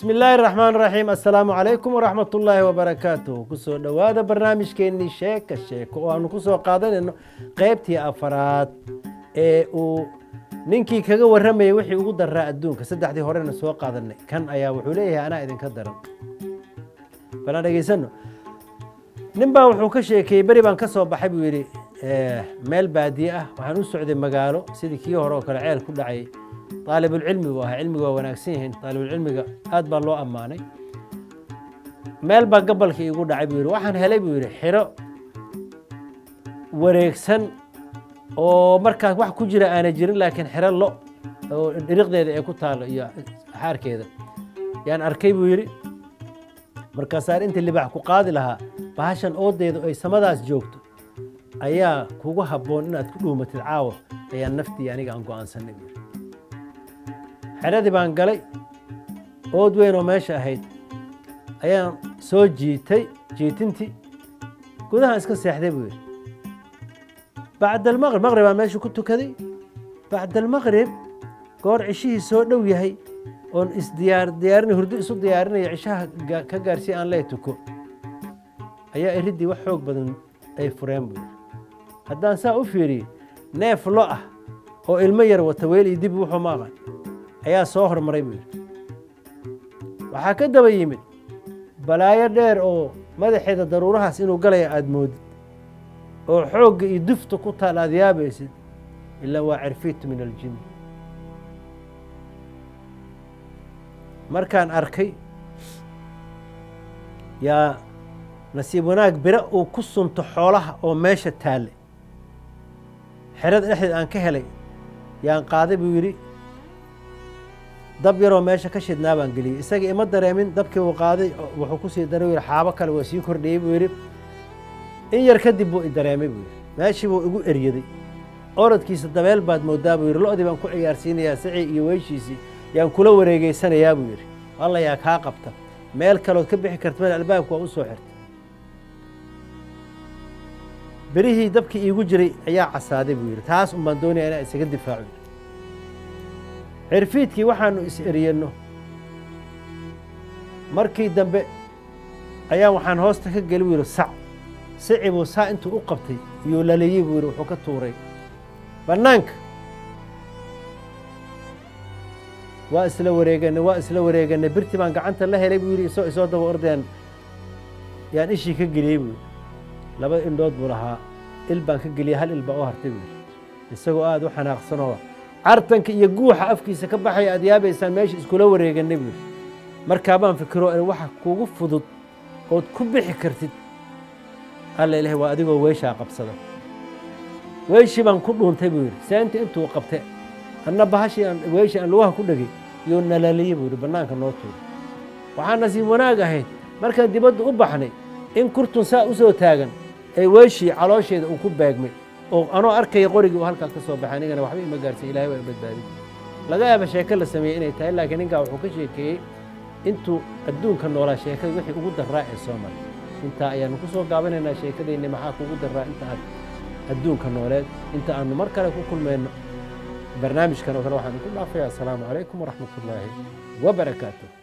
بسم الله الرحمن الرحيم. السلام عليكم ورحمة الله وبركاته. كسو دوادا برنامج كيني شيك وانو كسو قادن انو قيبتي افراد ninkii kaga warramay wixii ugu daraa adduunka saddexdii horena soo qaadanay kan ayaa wuxuu leeyahay ana idin ka daran bal dhageysano ninbaa wuxuu ka sheekay bari baan ka soo baxay buu yiri meel baadiye ah waxaan u socday magaalo sidii kii hore oo kale ceel ku dhacay طالب العلم waa cilmiga waa wanaagsan yahay طالب العلمiga aad baa loo amaanay meel baa gabalkii igu dhacay buu yiri waxaan helay buu yiri xiro wareegsan oo markaas wax ku jira aan jirin laakiin xiro lo oo dhiriqdeeda ay ku taalo iyo xaarkeeda yaan arkay buu yiri markaas inta libax ku qaadi lahaa bahashan oodeedu ay samadaas joogto ayaa kugu haboon inaad ku dhuumatid caawa ayaa naftii aniga aan go'aansanay xeradii baan galay ood weyn oo meesha ahayd ayaan soo jiitintii gudaha iska seexday buu yiri بعد المغرب أنا ماشي كنت كذي بعد المغرب قار عشيه سود لو يهي on ديارني هردو سود ديارني عشاه كجارسي أن لا يتكو أيا إردي وحوق بدن أي فريم بير هذا نساء أفيري ناف لقى هو المير وتويل يدب وحماغا أيا صهر مريبير وحكذا بيمن بلاير دير أو ماذا حيدا ضرورها سينو قليا أدمود oo xoog idufta ku taal yaabaysid illa waa cirfit min aljin markaan arkay yaa nasiib wanaag bira uu ku sunto xoolaha oo meesha taale xirad dhexdeed aan ka helay yaan qaaday buu yiri dab yaroo meesha ka shidnaa baan geliyay isaga ima dareemin dabkii uu qaaday wuxuu ku sii daray xaabo kale waa sii kordhiyay buu yiri in yar kadib buu dareemay buu meeshii buu ugu eriyaday orodkiisa dabeel baad moodaa buu yiri lo'dii baan ku ciyaarsiinayaa sicii iyo weyshiisii yaan kula wareegeysanayaa buu yiri alla yaa kaa qabta meel kale oo ka bixi karto meel albaabku waa u soo xirtay birihii dabkii iigu jiray ayaa casaaday buu yiri taas baan doonayaa inaan isaga difaaco cirfiidkii waxaanu is eriyano markii dambe ayaa waxaan hoosta ka gali buu yiri sac سعب وسا انتو اقبتي يولاليي بوري وحو كتوري بنانك واسلا وريغان برتي بان غعنتا لا هلي بوري سو دبا اردان يان اشي كغلي بوري لبا اندود بولها البان كغلي هل البا او هرتي بوري isagoo aad u xanaaqsano artanka iyo guuxa afkiisa ka baxay adiyaabaysan meesha isku la wareeganay buu markaa baan fikiro in waxa kugu fudud oo ku bixi kartid alla ilaahay waa adigoo weesha qabsada weeshi baan ku dhuuntay buu yiri saanta intuu qabtay anna bahashi aan weeshi aan lugaha ku dhagay iyo nalaaliyay buu banaanka noo tuuray waxaan nasiib wanaag ahayd markaan dibadda u baxnay in kurtun saa u soo taagan ay weeshi caloosheeda uu ku baagmay oo anoo arkay qorigii uu halka ka soo baxay anigana waxba ima gaarsiin ilaahay waa badbaadiyay laga yaabo sheeko la sameeyay inay tahay laakiin ninka wuxuu ka sheekeeyay intuu adduunka noolaa sheekada wixii ugu daraa ee Soomaaliya inta ayaan ku soo gaabanaynaa sheekadeenna maxaa kugu daraa inta adduunka nooleed inta aanu mar kale ku kulmayno barnaamijkan oo kale waxaan ku dhaafayaa assalaamu calaykum waraxmatullaahi wabarakaatuh